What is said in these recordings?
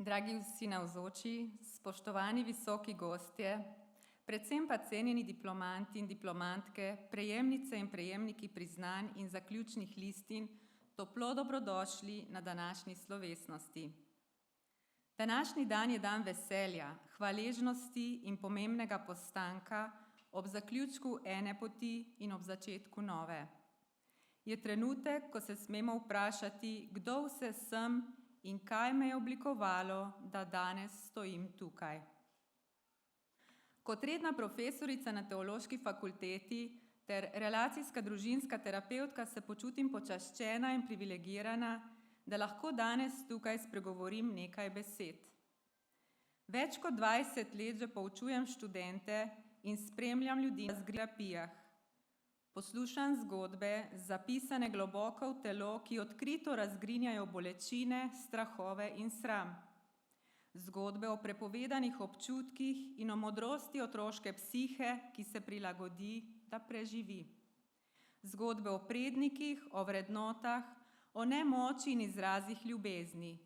Dragi vsi navzoči, spoštovani visoki gostje, predvsem pa cenjeni diplomanti in diplomantke, prejemnice in prejemniki priznanj in zaključnih listin, toplo dobrodošli na današnji slovesnosti. Današnji dan je dan veselja, hvaležnosti in pomembnega postanka ob zaključku ene poti in ob začetku nove. Je trenutek, ko se smemo vprašati, kdo vse sem in kaj me je oblikovalo, da danes stojim tukaj. Kot redna profesorica na Teološki fakulteti ter relacijska družinska terapevtka se počutim počaščena in privilegirana, da lahko danes tukaj spregovorim nekaj besed. Več kot 20 let že poučujem študente in spremljam ljudi na terapijah. Poslušam zgodbe, zapisane globoko v telo, ki odkrito razgrinjajo bolečine, strahove in sram. Zgodbe o prepovedanih občutkih in o modrosti otroške psihe, ki se prilagodi, da preživi. Zgodbe o prednikih, o vrednotah, o nemoči in izrazih ljubezni.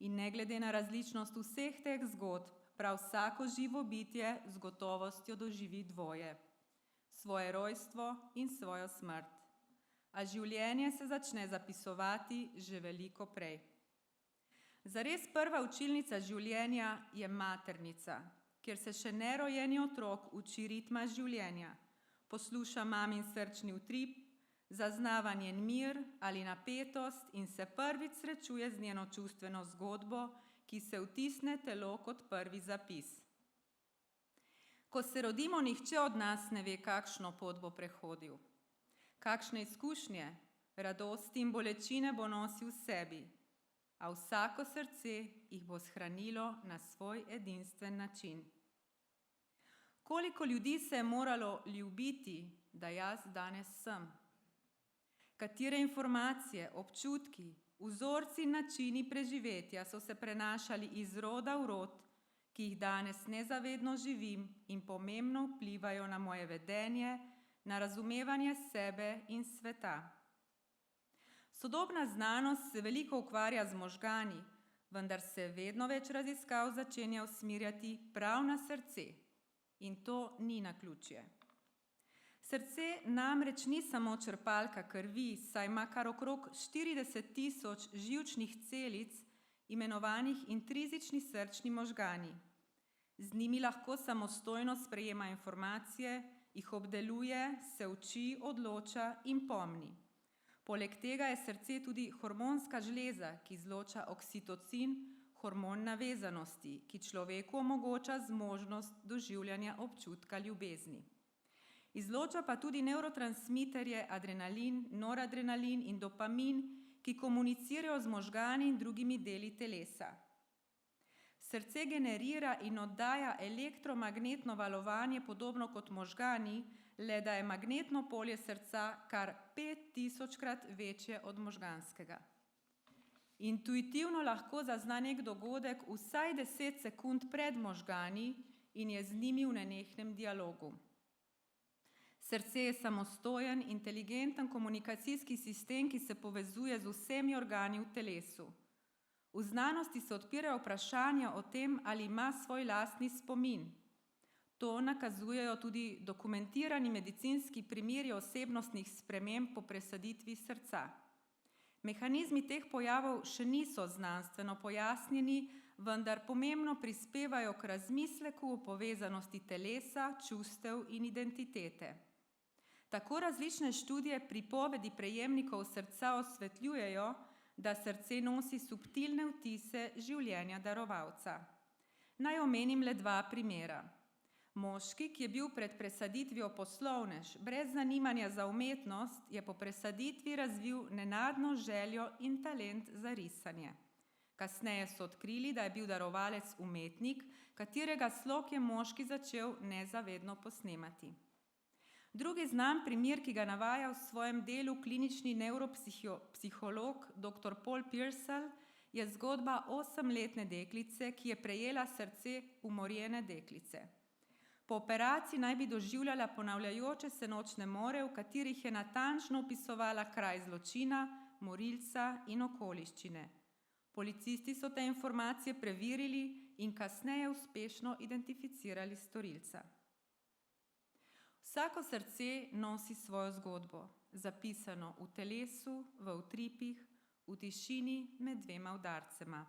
In ne glede na različnost vseh teh zgodb, prav vsako živo bitje z gotovostjo doživi dvoje. Svoje rojstvo in svojo smrt. A življenje se začne zapisovati že veliko prej. Zares prva učilnica življenja je maternica, kjer se še nerojeni otrok uči ritma življenja, posluša mamin srčni utrip, zaznava njen mir ali napetost in se prvič srečuje z njeno čustveno zgodbo, ki se vtisne telo kot prvi zapis. Ko se rodimo, nihče od nas ne ve, kakšno pot bo prehodil. Kakšne izkušnje, radosti in bolečine bo nosil v sebi, a vsako srce jih bo shranilo na svoj edinstven način. Koliko ljudi se je moralo ljubiti, da jaz danes sem? Katere informacije, občutki, vzorci in načini preživetja so se prenašali iz roda v rod, ki jih danes nezavedno živim in pomembno vplivajo na moje vedenje, na razumevanje sebe in sveta. Sodobna znanost se veliko ukvarja z možgani, vendar se vedno več raziskav začenja usmerjati prav na srce. In to ni naključje. Srce namreč ni samo črpalka krvi, saj ima kar okrog 40.000 živčnih celic, imenovanih intrizični srčni možgani. Z njimi lahko samostojno sprejema informacije, jih obdeluje, se uči, odloča in pomni. Poleg tega je srce tudi hormonska žleza, ki izloča oksitocin, hormon navezanosti, ki človeku omogoča zmožnost doživljanja občutka ljubezni. Izloča pa tudi nevrotransmiterje adrenalin, noradrenalin in dopamin, ki komunicirajo z možgani in drugimi deli telesa. Srce generira in oddaja elektromagnetno valovanje podobno kot možgani, le da je magnetno polje srca kar 5000-krat večje od možganskega. Intuitivno lahko zazna nek dogodek vsaj 10 sekund pred možgani in je z njimi v nenehnem dialogu. Srce je samostojen, inteligenten komunikacijski sistem, ki se povezuje z vsemi organi v telesu. V znanosti se odpirajo vprašanja o tem, ali ima svoj lastni spomin. To nakazujejo tudi dokumentirani medicinski primeri osebnostnih sprememb po presaditvi srca. Mehanizmi teh pojavov še niso znanstveno pojasnjeni, vendar pomembno prispevajo k razmisleku o povezanosti telesa, čustev in identitete. Tako različne študije pripovedi prejemnikov srca osvetljujejo, da srce nosi subtilne vtise življenja darovalca. Naj omenim le 2 primera. Moški, ki je bil pred presaditvijo poslovnež, brez zanimanja za umetnost, je po presaditvi razvil nenadno željo in talent za risanje. Kasneje so odkrili, da je bil darovalec umetnik, katerega slog je moški začel nezavedno posnemati. Drugi znan primer, ki ga navaja v svojem delu klinični nevropsiholog dr. Paul Pearsall, je zgodba 8-letne deklice, ki je prejela srce umorjene deklice. Po operaciji naj bi doživljala ponavljajoče se nočne more, v katerih je natančno opisovala kraj zločina, morilca in okoliščine. Policisti so te informacije preverili in kasneje uspešno identificirali storilca. Vsako srce nosi svojo zgodbo, zapisano v telesu, v utripih, v tišini med dvema udarcema.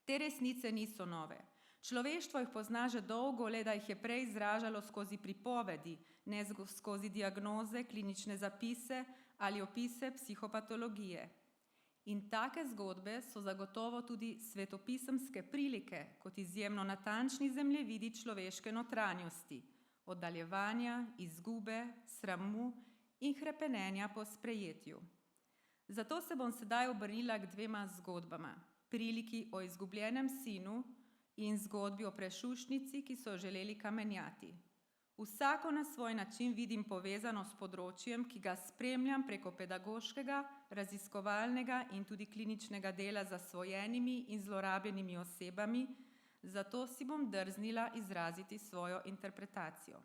Te resnice niso nove. Človeštvo jih pozna že dolgo, le da jih je prej izražalo skozi pripovedi, ne skozi diagnoze, klinične zapise ali opise psihopatologije. In take zgodbe so zagotovo tudi svetopisemske prilike kot izjemno natančni zemljevidi človeške notranjosti, oddaljevanja, izgube, sramu in hrepenenja po sprejetju. Zato se bom sedaj obrnila k dvema zgodbama, priliki o izgubljenem sinu in zgodbi o prešušnici, ki so želeli kamenjati. Vsako na svoj način vidim povezano s področjem, ki ga spremljam preko pedagoškega, raziskovalnega in tudi kliničnega dela z zasvojenimi in zlorabljenimi osebami, zato si bom drznila izraziti svojo interpretacijo.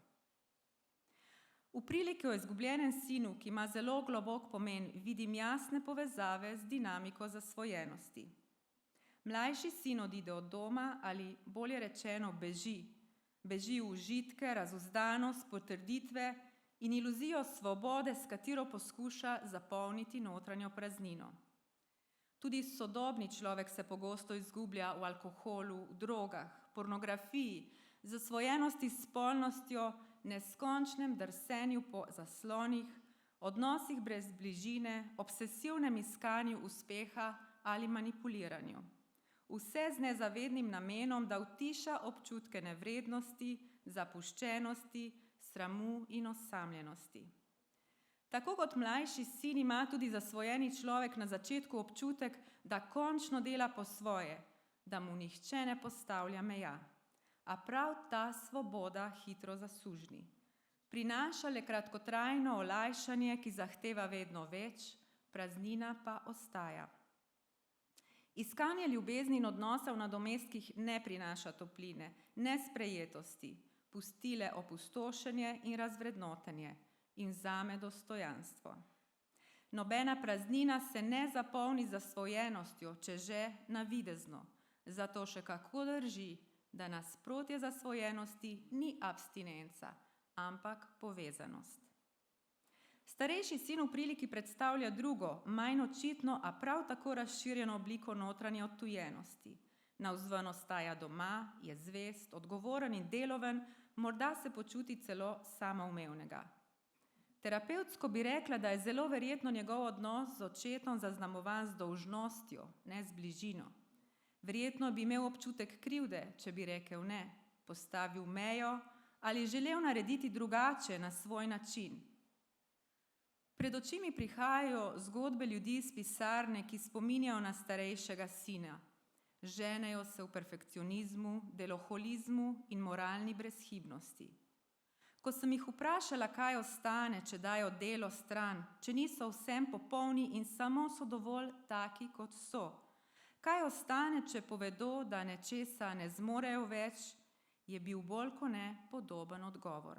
V priliki o izgubljenem sinu, ki ima zelo globok pomen, vidim jasne povezave z dinamiko zasvojenosti. Mlajši sin odide od doma ali, bolje rečeno, beži. Beži v užitke, razuzdanost, potrditve in iluzijo svobode, s katero poskuša zapolniti notranjo praznino. Tudi sodobni človek se pogosto izgublja v alkoholu, v drogah, pornografiji, zasvojenosti s spolnostjo, neskončnem drsenju po zaslonih, odnosih brez bližine, obsesivnem iskanju uspeha ali manipuliranju. Vse z nezavednim namenom, da utiša občutke nevrednosti, zapuščenosti, sramu in osamljenosti. Tako kot mlajši sin ima tudi zasvojeni človek na začetku občutek, da končno dela po svoje, da mu nihče ne postavlja meja. A prav ta svoboda hitro zasužni. Prinaša le kratkotrajno olajšanje, ki zahteva vedno več, praznina pa ostaja. Iskanje ljubezni in odnosa v nadomestkih ne prinaša topline, ne sprejetosti, pustile opustošenje in razvrednotenje in zame dostojanstvo. Nobena praznina se ne zapolni z zasvojenostjo, če že navidezno, zato še kako drži, da nasprotje zasvojenosti ni abstinenca, ampak povezanost. Starejši sin v priliki predstavlja drugo, manj očitno, a prav tako razširjeno obliko notranje odtujenosti. Navzven ostaja doma, je zvest, odgovoren in deloven, morda se počuti celo samoumevnega. Terapevtsko bi rekla, da je zelo verjetno njegov odnos z očetom zaznamovan z dolžnostjo, ne z bližino. Verjetno bi imel občutek krivde, če bi rekel ne, postavil mejo ali želel narediti drugače na svoj način. Pred očmi prihajajo zgodbe ljudi iz pisarne, ki spominjajo na starejšega sina. Ženejo se v perfekcionizmu, deloholizmu in moralni brezhibnosti. Ko sem jih vprašala, kaj ostane, če dajo delo stran, če niso vsem popolni in samo so dovolj taki, kot so. Kaj ostane, če povedo, da nečesa ne zmorejo več, je bil bolj kot ne podoben odgovor.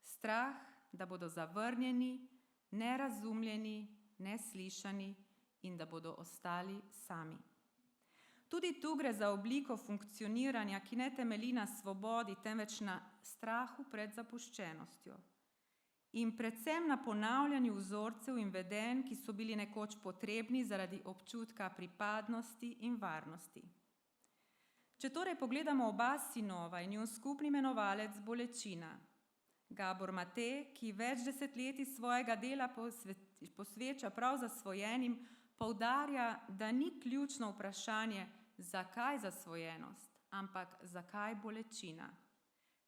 Strah, da bodo zavrnjeni, nerazumljeni, neslišani in da bodo ostali sami. Tudi tu gre za obliko funkcioniranja, ki ne temelji na svobodi, temveč na strahu pred zapuščenostjo. In predvsem na ponavljanju vzorcev in vedenj, ki so bili nekoč potrebni zaradi občutka pripadnosti in varnosti. Če torej pogledamo oba sinova in njun skupni imenovalec bolečina, Gabor Mate, ki več desetletij svojega dela posveča prav zasvojenim, poudarja, da ni ključno vprašanje, zakaj zasvojenost, ampak zakaj bolečina.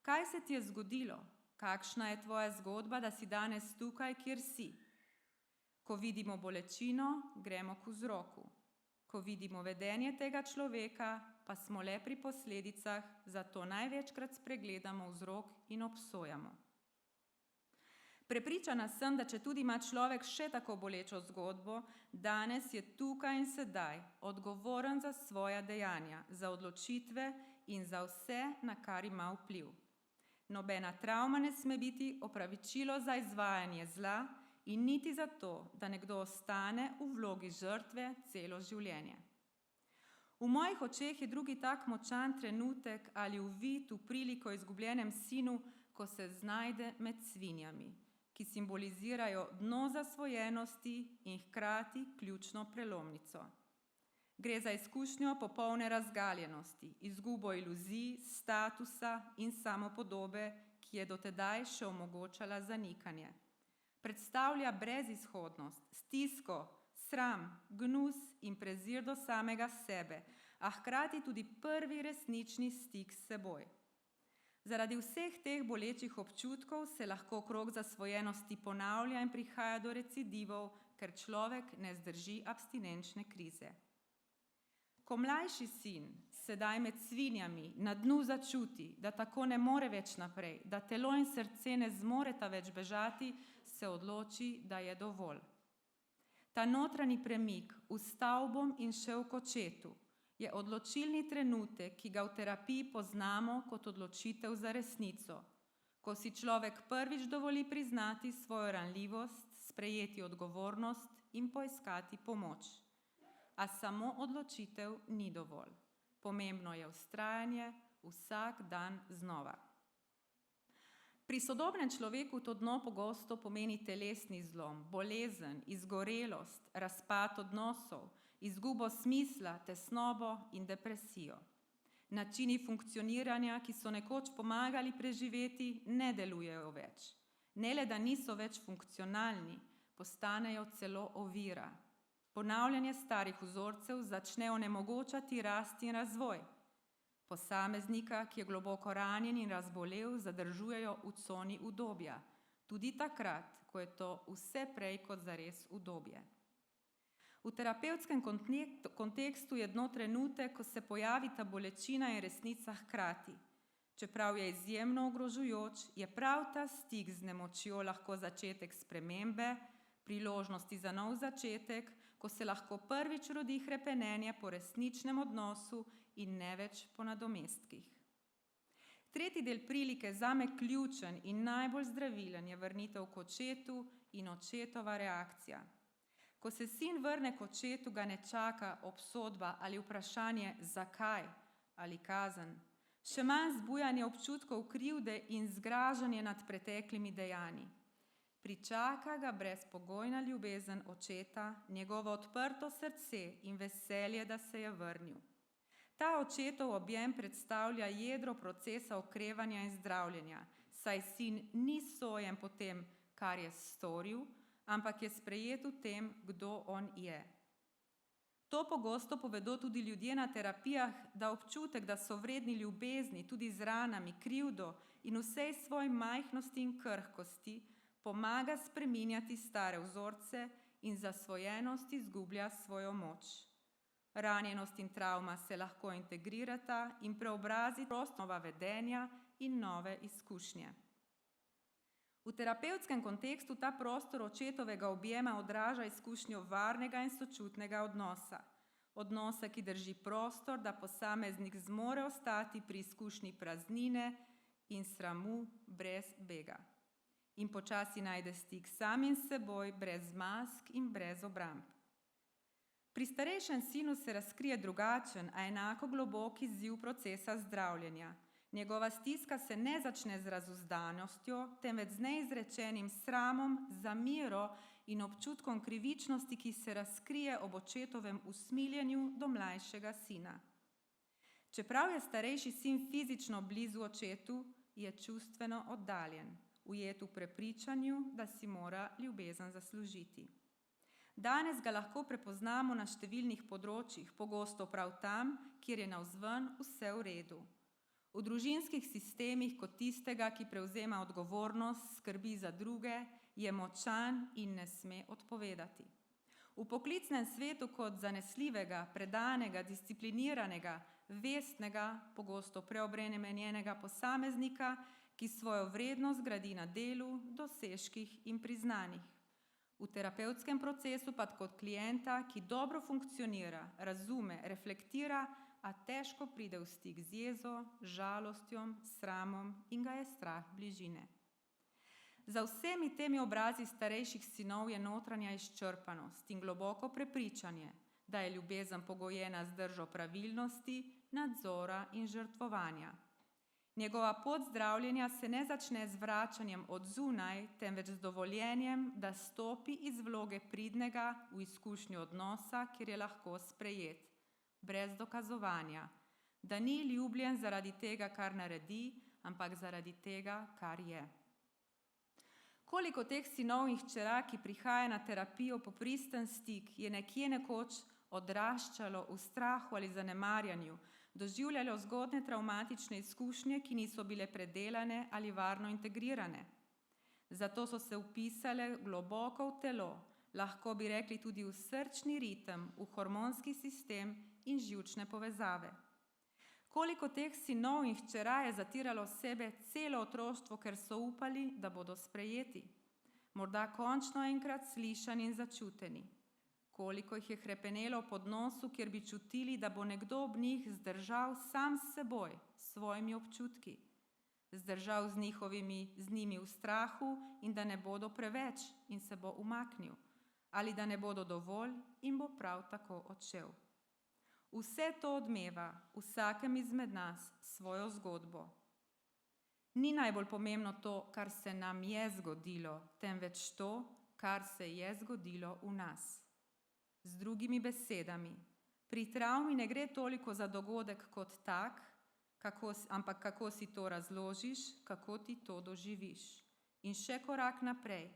Kaj se ti je zgodilo? Kakšna je tvoja zgodba, da si danes tukaj, kjer si? Ko vidimo bolečino, gremo k vzroku. Ko vidimo vedenje tega človeka, pa smo le pri posledicah, zato največkrat spregledamo vzrok in obsojamo. Prepričana sem, da četudi ima človek še tako bolečo zgodbo, danes je tukaj in sedaj odgovoren za svoja dejanja, za odločitve in za vse, na kar ima vpliv. Nobena travma ne sme biti opravičilo za izvajanje zla in niti zato, da nekdo ostane v vlogi žrtve celo življenje. V mojih očeh je drugi tak močan trenutek ali uvid v priliko izgubljenem sinu, ko se znajde med svinjami, ki simbolizirajo dno zasvojenosti in hkrati ključno prelomnico. Gre za izkušnjo popolne razgaljenosti, izgubo iluzij, statusa in samopodobe, ki je dotedaj še omogočala zanikanje. Predstavlja brezizhodnost, stisko, sram, gnus in prezir do samega sebe, a hkrati tudi prvi resnični stik s seboj. Zaradi vseh teh bolečih občutkov se lahko krog zasvojenosti ponavlja in prihaja do recidivov, ker človek ne zdrži abstinenčne krize. Ko mlajši sin, sedaj med svinjami, na dnu začuti, da tako ne more več naprej, da telo in srce ne zmoreta več bežati, se odloči, da je dovolj. Ta notranji premik, vstal bom in šel k očetu, je odločilni trenutek, ki ga v terapiji poznamo kot odločitev za resnico, ko si človek prvič dovoli priznati svojo ranljivost, sprejeti odgovornost in poiskati pomoč. A samo odločitev ni dovolj. Pomembno je vztrajanje vsak dan znova. Pri sodobnem človeku to dno pogosto pomeni telesni zlom, bolezen, izgorelost, razpad odnosov, izgubo smisla, tesnobo in depresijo. Načini funkcioniranja, ki so nekoč pomagali preživeti, ne delujejo več. Ne le, da niso več funkcionalni, postanejo celo ovira. Ponavljanje starih vzorcev začne onemogočati rast in razvoj. Posameznika, ki je globoko ranjen in razbolel, zadržujejo v coni udobja, tudi takrat, ko je to vse prej kot zares udobje. V terapevtskem kontekstu je dno trenutek, ko se pojavi ta bolečina in resnica hkrati. Čeprav je izjemno ogrožujoč, je prav ta stik z nemočjo lahko začetek spremembe, priložnosti za nov začetek, ko se lahko prvič rodi hrepenenje po resničnem odnosu in ne več po nadomestkih. Tretji del prilike zame ključen in najbolj zdravilen je vrnitev k očetu in očetova reakcija. Ko se sin vrne k očetu, ga ne čaka obsodba ali vprašanje zakaj ali kazen. Še manj zbujanje občutkov krivde in zgražanje nad preteklimi dejanji. Pričaka ga brezpogojna ljubezen očeta, njegovo odprto srce in veselje, da se je vrnil. Ta očetov objem predstavlja jedro procesa okrevanja in zdravljenja, saj sin ni sojen po tem, kar je storil, ampak je sprejet v tem, kdo on je. To pogosto povedo tudi ljudje na terapijah, da občutek, da so vredni ljubezni, tudi z ranami, krivdo in vsej svoji majhnosti in krhkosti, pomaga spreminjati stare vzorce in zasvojenost izgublja svojo moč. Ranjenost in travma se lahko integrirata in preobrazita v nova vedenja in nove izkušnje. V terapevtskem kontekstu ta prostor očetovega objema odraža izkušnjo varnega in sočutnega odnosa. Odnosa, ki drži prostor, da posameznik zmore ostati pri izkušnji praznine in sramu brez bega. In počasi najde stik samim seboj, brez mask in brez obramb. Pri starejšem sinu se razkrije drugačen, a enako globok izziv procesa zdravljenja. Njegova stiska se ne začne z razuzdanostjo, temveč z neizrečenim sramom, zamero in občutkom krivičnosti, ki se razkrije ob očetovem usmiljenju do mlajšega sina. Čeprav je starejši sin fizično blizu očetu, je čustveno oddaljen, ujet v prepričanju, da si mora ljubezen zaslužiti. Danes ga lahko prepoznamo na številnih področjih, pogosto prav tam, kjer je navzven vse v redu. V družinskih sistemih kot tistega, ki prevzema odgovornost, skrbi za druge, je močan in ne sme odpovedati. V poklicnem svetu kot zanesljivega, predanega, discipliniranega, vestnega, pogosto preobremenjenega posameznika, ki svojo vrednost gradi na delu, dosežkih in priznanjih. V terapevtskem procesu pa kot klienta, ki dobro funkcionira, razume, reflektira, a težko pride v stik z jezo, žalostjo, sramom in ga je strah bližine. Za vsemi temi obrazi starejših sinov je notranja izčrpanost in globoko prepričanje, da je ljubezen pogojena z držo pravilnosti, nadzora in žrtvovanja. Njegova pot zdravljenja se ne začne z vračanjem od zunaj, temveč z dovoljenjem, da stopi iz vloge pridnega v izkušnjo odnosa, kjer je lahko sprejet, brez dokazovanja, da ni ljubljen zaradi tega, kar naredi, ampak zaradi tega, kar je. Koliko teh sinov in hčera, ki prihaja na terapijo po pristen stik, je nekje nekoč odraščalo v strahu ali zanemarjanju, doživljalo zgodnje travmatične izkušnje, ki niso bile predelane ali varno integrirane. Zato so se vpisale globoko v telo, lahko bi rekli tudi v srčni ritem, v hormonski sistem in živčne povezave. Koliko teh sinov in hčera je zatiralo sebe celo otroštvo, ker so upali, da bodo sprejeti, morda končno enkrat slišani in začuteni. Koliko jih je hrepenelo pod nosu, kjer bi čutili, da bo nekdo ob njih zdržal sam s seboj, s svojimi občutki, zdržal z njimi v strahu in da ne bodo preveč in se bo umaknil, ali da ne bodo dovolj in bo prav tako odšel. Vse to odmeva vsakem izmed nas svojo zgodbo. Ni najbolj pomembno to, kar se nam je zgodilo, temveč to, kar se je zgodilo v nas. Z drugimi besedami, pri travmi ne gre toliko za dogodek kot tak, ampak kako si to razložiš, kako ti to doživiš. In še korak naprej,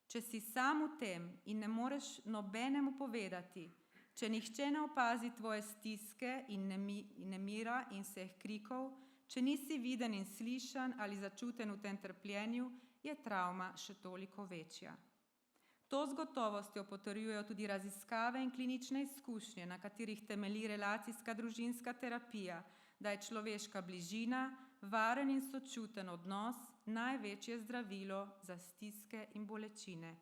če si sam v tem in ne moreš nobenemu povedati, če nihče ne opazi tvoje stiske in nemira in vseh krikov, če nisi viden in slišan ali začuten v tem trpljenju, je travma še toliko večja. To z gotovostjo potrjujejo tudi raziskave in klinične izkušnje, na katerih temelji relacijska družinska terapija, da je človeška bližina, varen in sočuten odnos največje zdravilo za stiske in bolečine.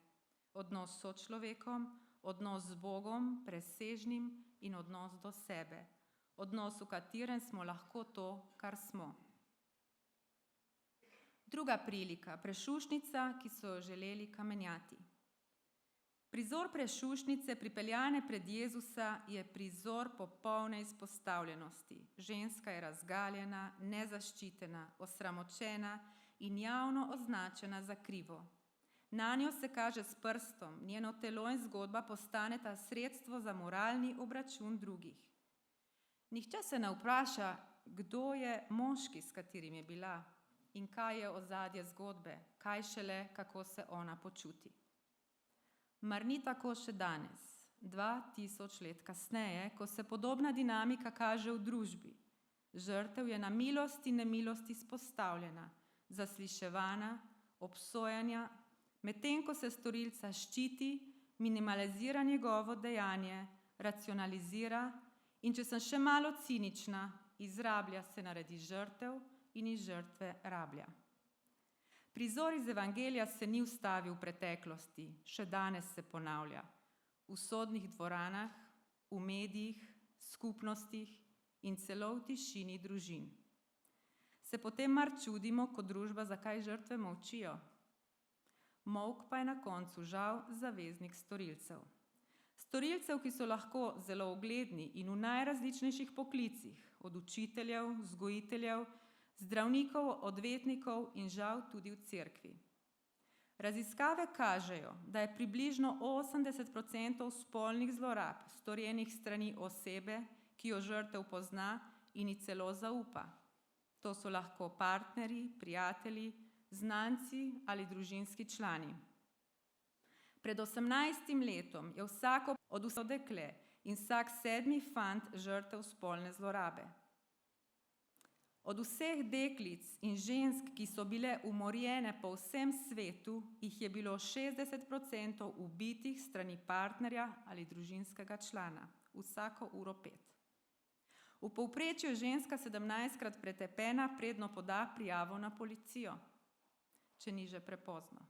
Odnos s sočlovekom, odnos z Bogom, presežnim in odnos do sebe. Odnos, v katerem smo lahko to, kar smo. Druga prilika, prešušnica, ki so jo želeli kamenjati. Prizor prešušnice, pripeljane pred Jezusa, je prizor popolne izpostavljenosti. Ženska je razgaljena, nezaščitena, osramočena in javno označena za krivo. Nanjo se kaže s prstom, njeno telo in zgodba postaneta sredstvo za moralni obračun drugih. Nihče se ne vpraša, kdo je moški, s katerim je bila, in kaj je ozadje zgodbe, kaj šele, kako se ona počuti. Mar ni tako še danes, 2000 let kasneje, ko se podobna dinamika kaže v družbi. Žrtev je na milost in nemilost izpostavljena, zasliševana, obsojanja, medtem ko se storilca ščiti, minimalizira njegovo dejanje, racionalizira in, če sem še malo cinična, izrablja se naredi žrtev in iz žrtve rablja. Prizor iz Evangelija se ni ustavil v preteklosti, še danes se ponavlja. V sodnih dvoranah, v medijih, skupnostih in celo v tišini družin. Se potem mar čudimo kot družba, zakaj žrtve molčijo? Molk pa je na koncu žal zaveznik storilcev. Storilcev, ki so lahko zelo ugledni in v najrazličnejših poklicih, od učiteljev, vzgojiteljev, zdravnikov, odvetnikov in žal tudi v cerkvi. Raziskave kažejo, da je približno 80% spolnih zlorab storjenih strani osebe, ki jo žrtev pozna in ji celo zaupa. To so lahko partnerji, prijatelji, znanci ali družinski člani. Pred 18 letom je vsako od vseh dekle in vsak 7. fant žrtev spolne zlorabe. Od vseh deklic in žensk, ki so bile umorjene po vsem svetu, jih je bilo 60% ubitih strani partnerja ali družinskega člana, vsako uro 5. V povprečju je ženska 17-krat pretepena, predno poda prijavo na policijo, če ni že prepozno.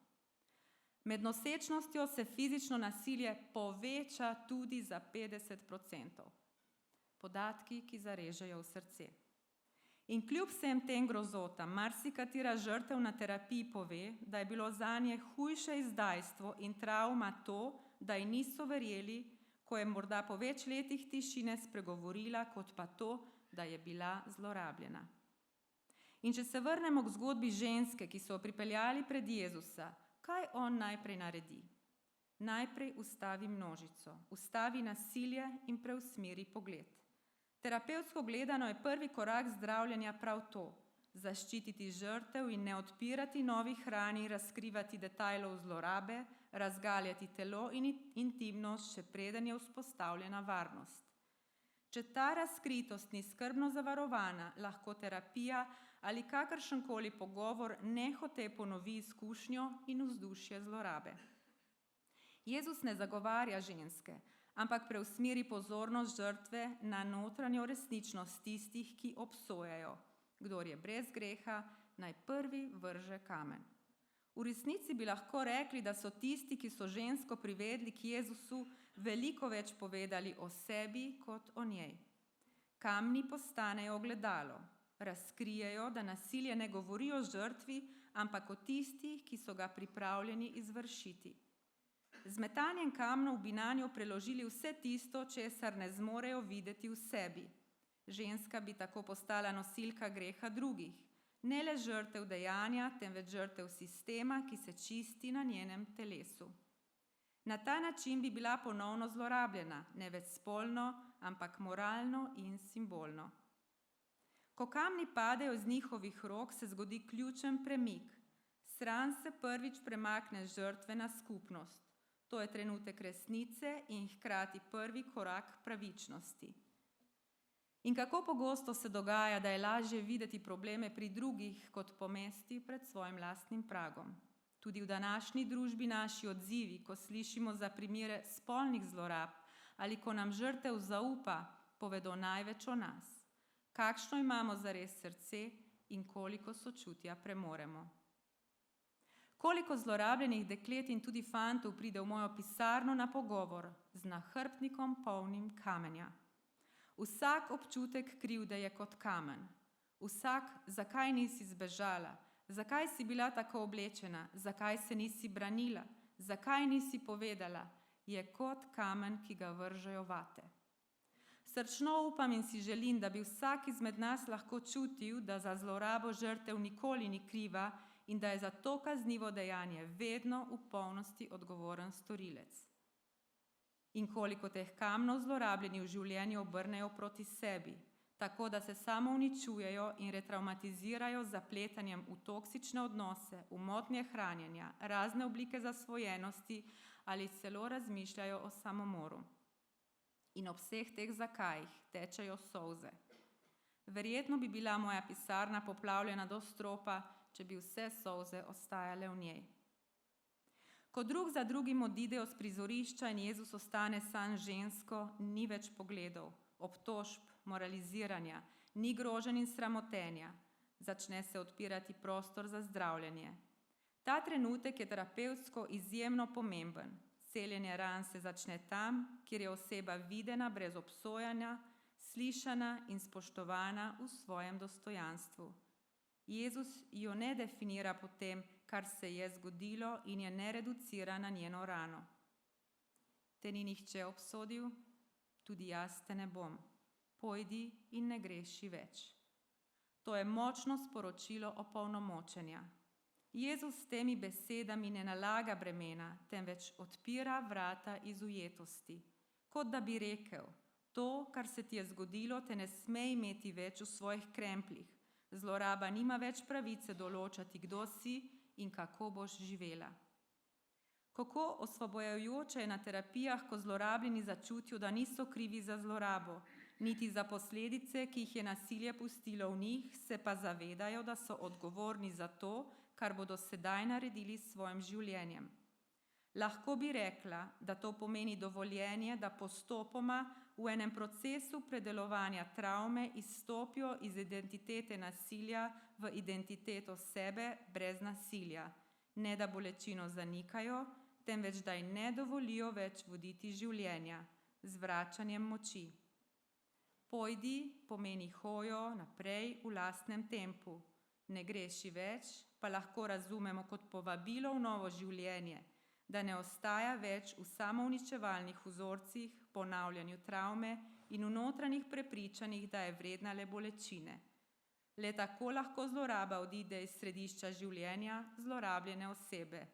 Med nosečnostjo se fizično nasilje poveča tudi za 50%. Podatki, ki zarežejo v srce. In kljub vsem tem grozotam, marsikatera žrtev na terapiji pove, da je bilo zanje hujše izdajstvo in travma to, da ji niso verjeli, ko je morda po več letih tišine spregovorila, kot pa to, da je bila zlorabljena. In če se vrnemo k zgodbi ženske, ki so jo pripeljali pred Jezusa, kaj on najprej naredi? Najprej ustavi množico, ustavi nasilje in preusmeri pogled. Terapevtsko gledano je prvi korak zdravljenja prav to, zaščititi žrtev in ne odpirati novih ran in razkrivati detajlov zlorabe, razgaljati telo in intimnost, še preden je vzpostavljena varnost. Če ta razkritost ni skrbno zavarovana, lahko terapija ali kakršenkoli pogovor nehote ponovi izkušnjo in vzdušje zlorabe. Jezus ne zagovarja ženske, ampak preusmeri pozornost žrtve na notranjo resničnost tistih, ki obsojajo. Kdor je brez greha, naj prvi vrže kamen. V resnici bi lahko rekli, da so tisti, ki so žensko privedli k Jezusu, veliko več povedali o sebi kot o njej. Kamni postanejo ogledalo, razkrijejo, da nasilje ne govori o žrtvi, ampak o tistih, ki so ga pripravljeni izvršiti. Z metanjem kamnov bi nanjo preložili vse tisto, česar ne zmorejo videti v sebi. Ženska bi tako postala nosilka greha drugih, ne le žrtev dejanja, temveč žrtev sistema, ki se čisti na njenem telesu. Na ta način bi bila ponovno zlorabljena, ne več spolno, ampak moralno in simbolno. Ko kamni padejo z njihovih rok, se zgodi ključen premik. Stran se prvič premakne žrtve na skupnost. To je trenutek resnice in hkrati prvi korak pravičnosti. In kako pogosto se dogaja, da je lažje videti probleme pri drugih, kot pomesti pred svojim lastnim pragom. Tudi v današnji družbi naši odzivi, ko slišimo za primere spolnih zlorab ali ko nam žrtev zaupa, povedo največ o nas. Kakšno imamo zares srce in koliko sočutja premoremo. Koliko zlorabljenih deklet in tudi fantov pride v mojo pisarno na pogovor z nahrbtnikom polnim kamenja. Vsak občutek krivde je kot kamen. Vsak, zakaj nisi zbežala, zakaj si bila tako oblečena, zakaj se nisi branila, zakaj nisi povedala, je kot kamen, ki ga vržejo vate. Srčno upam in si želim, da bi vsak izmed nas lahko čutil, da za zlorabo žrtev nikoli ni kriva in da je za to kaznivo dejanje vedno v polnosti odgovoren storilec. In koliko teh kamnov zlorabljeni v življenju obrnejo proti sebi, tako da se samo uničujejo in retravmatizirajo z zapletanjem v toksične odnose, v motnje hranjenja, razne oblike zasvojenosti ali celo razmišljajo o samomoru. In ob vseh teh zakajih tečejo solze. Verjetno bi bila moja pisarna poplavljena do stropa, če bi vse solze ostajale v njej. Ko drug za drugim odidejo s prizorišča in Jezus ostane sam žensko, ni več pogledov, obtožb, moraliziranja, ni groženj in sramotenja. Začne se odpirati prostor za zdravljenje. Ta trenutek je terapevtsko izjemno pomemben. Celjenje ran se začne tam, kjer je oseba videna brez obsojanja, slišana in spoštovana v svojem dostojanstvu. Jezus jo ne definira po tem, kar se je zgodilo in je ne reducira na njeno rano. Te ni nihče obsodil, tudi jaz te ne bom. Pojdi in ne greši več. To je močno sporočilo opolnomočenja. Jezus s temi besedami ne nalaga bremena, temveč odpira vrata iz ujetosti. Kot da bi rekel, to, kar se ti je zgodilo, te ne sme imeti več v svojih krempljih. Zloraba nima več pravice določati, kdo si in kako boš živela. Kako osvobojajoče je na terapijah, ko zlorabljeni začutijo, da niso krivi za zlorabo, niti za posledice, ki jih je nasilje pustilo v njih, se pa zavedajo, da so odgovorni za to, kar bodo sedaj naredili s svojim življenjem. Lahko bi rekla, da to pomeni dovoljenje, da postopoma v enem procesu predelovanja travme izstopijo iz identitete nasilja v identiteto sebe brez nasilja. Ne da bolečino zanikajo, temveč da ji ne dovolijo več voditi življenja z vračanjem moči. Pojdi pomeni hojo naprej v lastnem tempu. Ne greši več, pa lahko razumemo kot povabilo v novo življenje, da ne ostaja več v samouničevalnih vzorcih, ponavljanju travme in v notranjih prepričanjih, da je vredna le bolečine. Le tako lahko zloraba odide iz središča življenja zlorabljene osebe.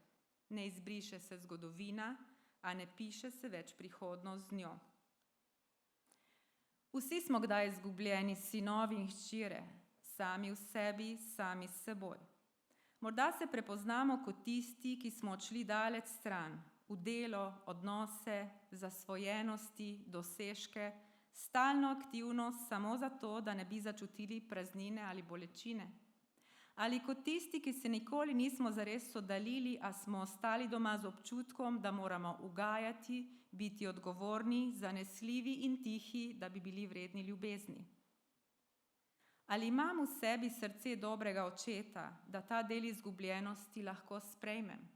Ne izbriše se zgodovina, a ne piše se več prihodnost z njo. Vsi smo kdaj izgubljeni sinovi in hčere, sami v sebi, sami s seboj. Morda se prepoznamo kot tisti, ki smo odšli daleč stran, v delo, odnose, zasvojenosti, dosežke, stalno aktivnost samo zato, da ne bi začutili praznine ali bolečine. Ali kot tisti, ki se nikoli nismo zares oddaljili, a smo ostali doma z občutkom, da moramo ugajati, biti odgovorni, zanesljivi in tihi, da bi bili vredni ljubezni. Ali imam v sebi srce dobrega očeta, da ta del izgubljenosti lahko sprejmem?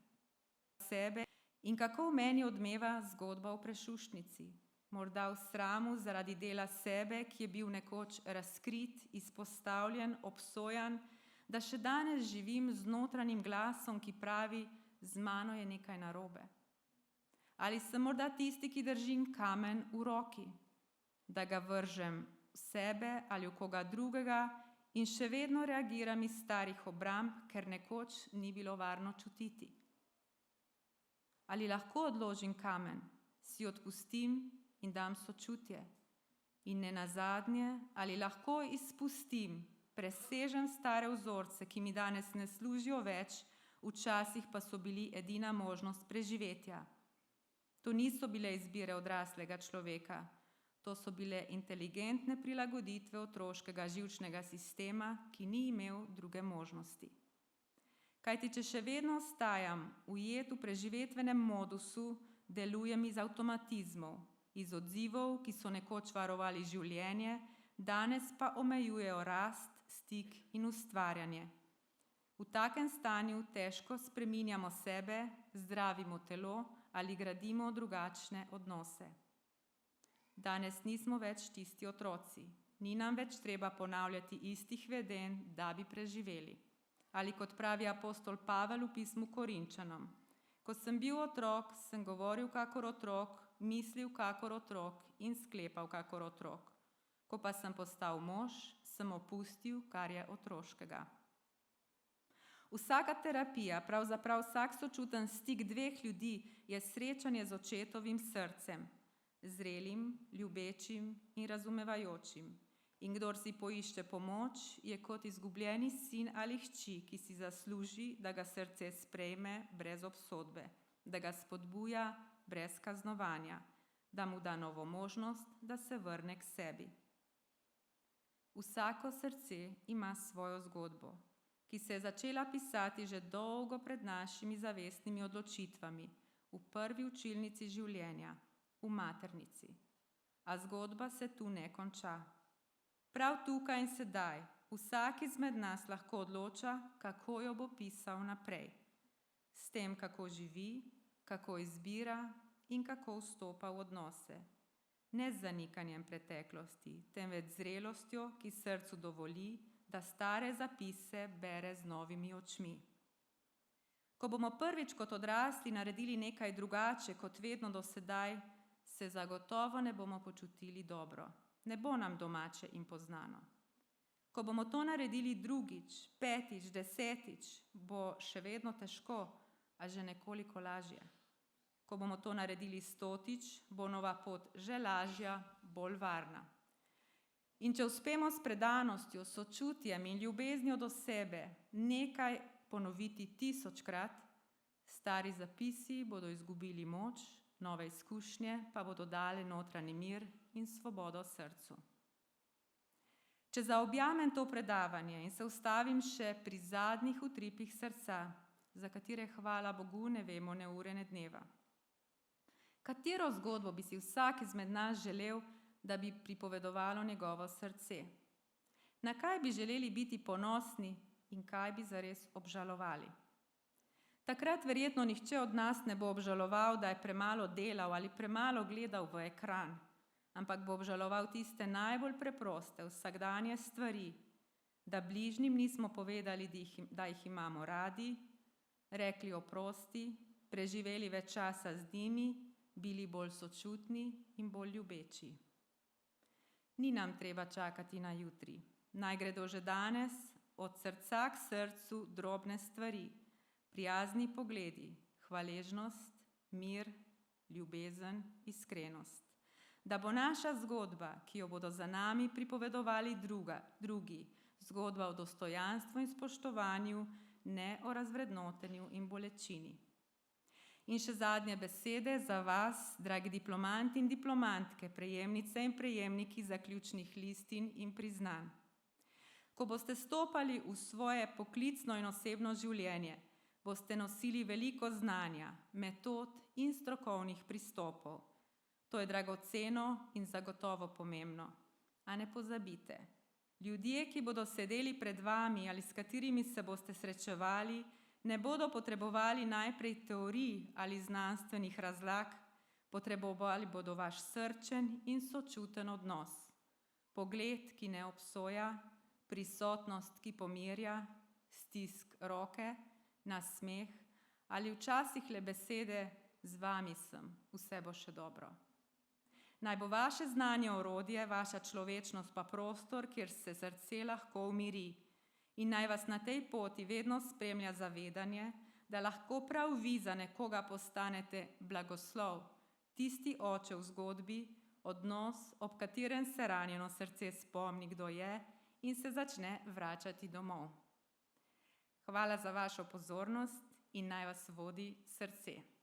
Sebe in kako v meni odmeva zgodba o prešuštnici? Morda v sramu zaradi dela sebe, ki je bil nekoč razkrit, izpostavljen, obsojan, da še danes živim z notranjim glasom, ki pravi, z mano je nekaj narobe. Ali sem morda tisti, ki držim kamen v roki, da ga vržem v sebe ali v koga drugega in še vedno reagiram iz starih obramb, ker nekoč ni bilo varno čutiti. Ali lahko odložim kamen, si odpustim in dam sočutje? In nenazadnje, ali lahko izpustim, presežem stare vzorce, ki mi danes ne služijo več, včasih pa so bili edina možnost preživetja. To niso bile izbire odraslega človeka, to so bile inteligentne prilagoditve otroškega živčnega sistema, ki ni imel druge možnosti. Kajti, če še vedno ostajam ujet v preživetvenem modusu, delujem iz avtomatizmov, iz odzivov, ki so nekoč varovali življenje, danes pa omejujejo rast, stik in ustvarjanje. V takem stanju težko spreminjamo sebe, zdravimo telo ali gradimo drugačne odnose. Danes nismo več tisti otroci, ni nam več treba ponavljati istih vedenj, da bi preživeli. Ali kot pravi apostol Pavel v pismu Korinčanom: ko sem bil otrok, sem govoril kakor otrok, mislil kakor otrok in sklepal kakor otrok. Ko pa sem postal mož, sem opustil, kar je otroškega. Vsaka terapija, pravzaprav vsak sočuten stik dveh ljudi je srečanje z očetovim srcem, zrelim, ljubečim in razumevajočim. In kdor si poišče pomoč, je kot izgubljeni sin ali hči, ki si zasluži, da ga srce sprejme brez obsodbe, da ga spodbuja brez kaznovanja, da mu da novo možnost, da se vrne k sebi. Vsako srce ima svojo zgodbo, ki se je začela pisati že dolgo pred našimi zavestnimi odločitvami, v prvi učilnici življenja, v maternici. A zgodba se tu ne konča. Prav tukaj in sedaj vsak izmed nas lahko odloča, kako jo bo pisal naprej. S tem, kako živi, kako izbira in kako vstopa v odnose. Ne z zanikanjem preteklosti, temveč z zrelostjo, ki srcu dovoli, da stare zapise bere z novimi očmi. Ko bomo prvič kot odrasli naredili nekaj drugače kot vedno do sedaj, se zagotovo ne bomo počutili dobro. Ne bo nam domače in poznano. Ko bomo to naredili drugič, petič, desetič, bo še vedno težko, a že nekoliko lažje. Ko bomo to naredili stotič, bo nova pot že lažja, bolj varna. In če uspemo s predanostjo, sočutjem in ljubeznijo do sebe nekaj ponoviti 1000-krat, stari zapisi bodo izgubili moč, nove izkušnje pa bodo dale notranji mir in svobodo srcu. Če zaobjamem to predavanje in se ustavim še pri zadnjih utripih srca, za katere hvala Bogu ne vemo ne ure ne dneva. Katero zgodbo bi si vsak izmed nas želel, da bi pripovedovalo njegovo srce? Na kaj bi želeli biti ponosni in kaj bi zares obžalovali? Takrat verjetno nihče od nas ne bo obžaloval, da je premalo delal ali premalo gledal v ekran, ampak bo obžaloval tiste najbolj preproste, vsakdanje stvari, da bližnjim nismo povedali, da jih imamo radi, rekli oprosti, preživeli več časa z njimi, bili bolj sočutni in bolj ljubeči. Ni nam treba čakati na jutri. Naj gredo že danes od srca k srcu drobne stvari, prijazni pogledi, hvaležnost, mir, ljubezen, iskrenost. Da bo naša zgodba, ki jo bodo za nami pripovedovali drugi, zgodba o dostojanstvu in spoštovanju, ne o razvrednotenju in bolečini. In še zadnje besede za vas, dragi diplomanti in diplomantke, prejemnice in prejemniki zaključnih listin in priznanj. Ko boste stopali v svoje poklicno in osebno življenje, boste nosili veliko znanja, metod in strokovnih pristopov. To je dragoceno in zagotovo pomembno. A ne pozabite, ljudje, ki bodo sedeli pred vami ali s katerimi se boste srečevali, ne bodo potrebovali najprej teorij ali znanstvenih razlag, potrebovali bodo vaš srčen in sočuten odnos. Pogled, ki ne obsoja, prisotnost, ki pomirja, stisk roke, nasmeh ali včasih le besede z vami sem, vse bo še dobro. Naj bo vaše znanje orodje, vaša človečnost pa prostor, kjer se srce lahko umiri. In naj vas na tej poti vedno spremlja zavedanje, da lahko prav vi za nekoga postanete blagoslov, tisti oče v zgodbi, odnos, ob katerem se ranjeno srce spomni, kdo je in se začne vračati domov. Hvala za vašo pozornost in naj vas vodi srce.